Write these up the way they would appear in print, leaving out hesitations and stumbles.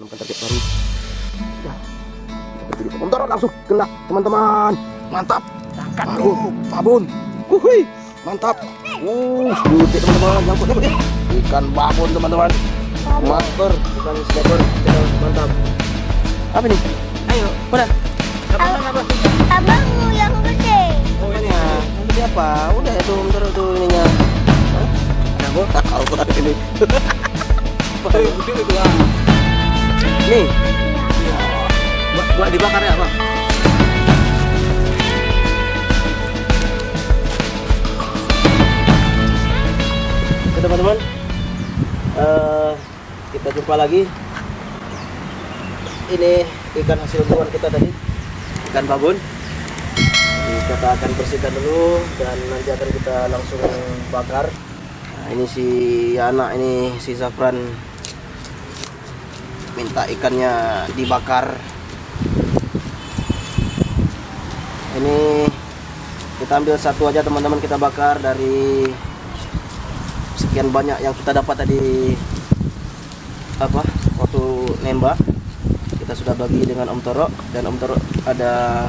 menemukan target baru. Ya, kita berdiri motor langsung kena teman-teman. Mantap. Babon. Wuhui, mantap. Sedikit teman-teman, nyangkut ya. Ikan babon teman-teman. Master, ikan snapper. Mantap. Apa nih? Ayo, udah. Abangmu yang gede. Oh ini ya, yang gede apa? Udah itu, bentar itu ininya. Ada botak kalau ini. Gede itu ah. Nih. Buat dibakar ya, Bang? Oke teman-teman, kita jumpa lagi. Ini ikan hasil buruan kita tadi, ikan babon. Kita akan bersihkan dulu dan nanti akan kita langsung bakar. Nah, ini si anak ini, si Zafran minta ikannya dibakar. Ini kita ambil satu aja teman-teman, kita bakar dari sekian banyak yang kita dapat tadi waktu nembak. Kita sudah bagi dengan Om Toro, dan Om Toro ada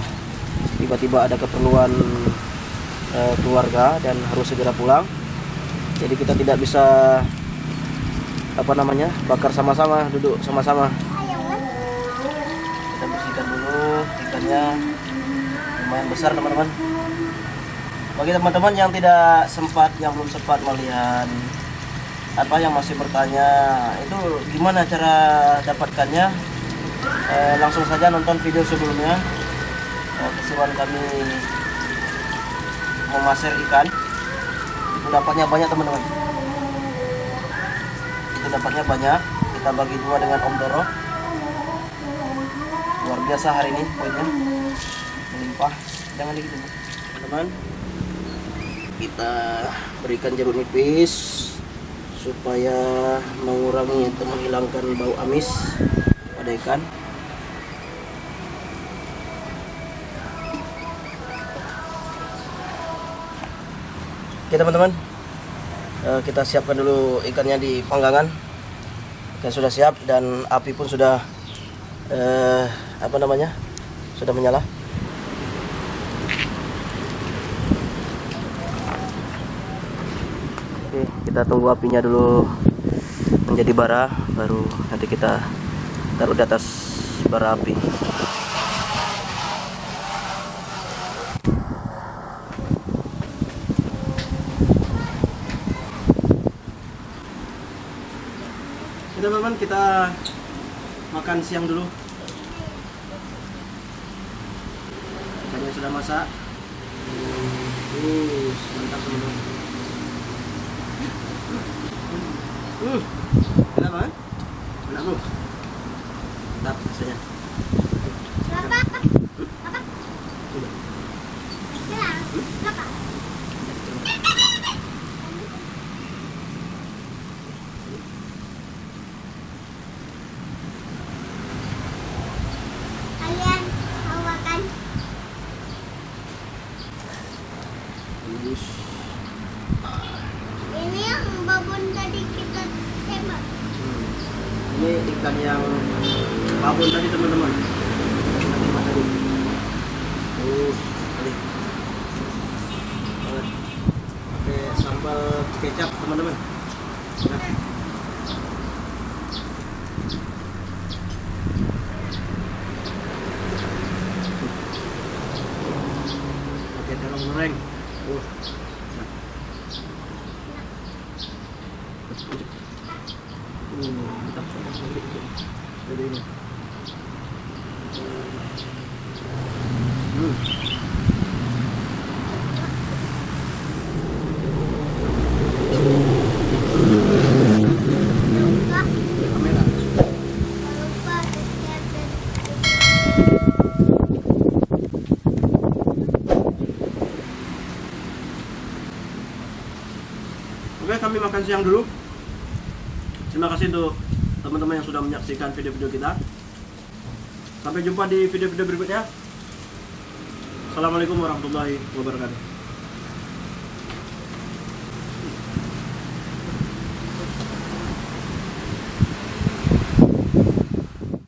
tiba-tiba ada keperluan keluarga dan harus segera pulang. Jadi kita tidak bisa bakar sama-sama, duduk sama-sama. Kita bersihkan dulu ikannya, lumayan besar teman-teman. Bagi teman-teman yang belum sempat melihat yang masih bertanya itu gimana cara dapatkannya, langsung saja nonton video sebelumnya. Keseruan kami memaser ikan itu dapatnya banyak teman-teman. Itu dapatnya banyak. Kita bagi dua dengan Om Doro. Luar biasa hari ini poinnya, melimpah. Jangan dikit teman-teman. Kita berikan jeruk nipis supaya mengurangi atau menghilangkan bau amis pada ikan. Oke teman-teman, kita siapkan dulu ikannya di panggangan. Ikan sudah siap dan api pun sudah sudah menyala. Oke, kita tunggu apinya dulu menjadi bara, baru nanti kita taruh di atas bara api. Teman-teman, kita makan siang dulu. Ikannya sudah masak. Mantap teman-teman. Enak banget. Enak bro. Mantap rasanya. Kalian mau makan? Ini yang babon tadi kita tembak. Ini ikan yang babon tadi teman-teman. Tadi. Pakai sambal kecap teman-teman. Pakai terong goreng. Mantap sekali. Jadi ini. Oke, kami makan siang dulu. Terima kasih untuk teman-teman yang sudah menyaksikan video-video kita. Sampai jumpa di video-video berikutnya. Assalamualaikum warahmatullahi wabarakatuh.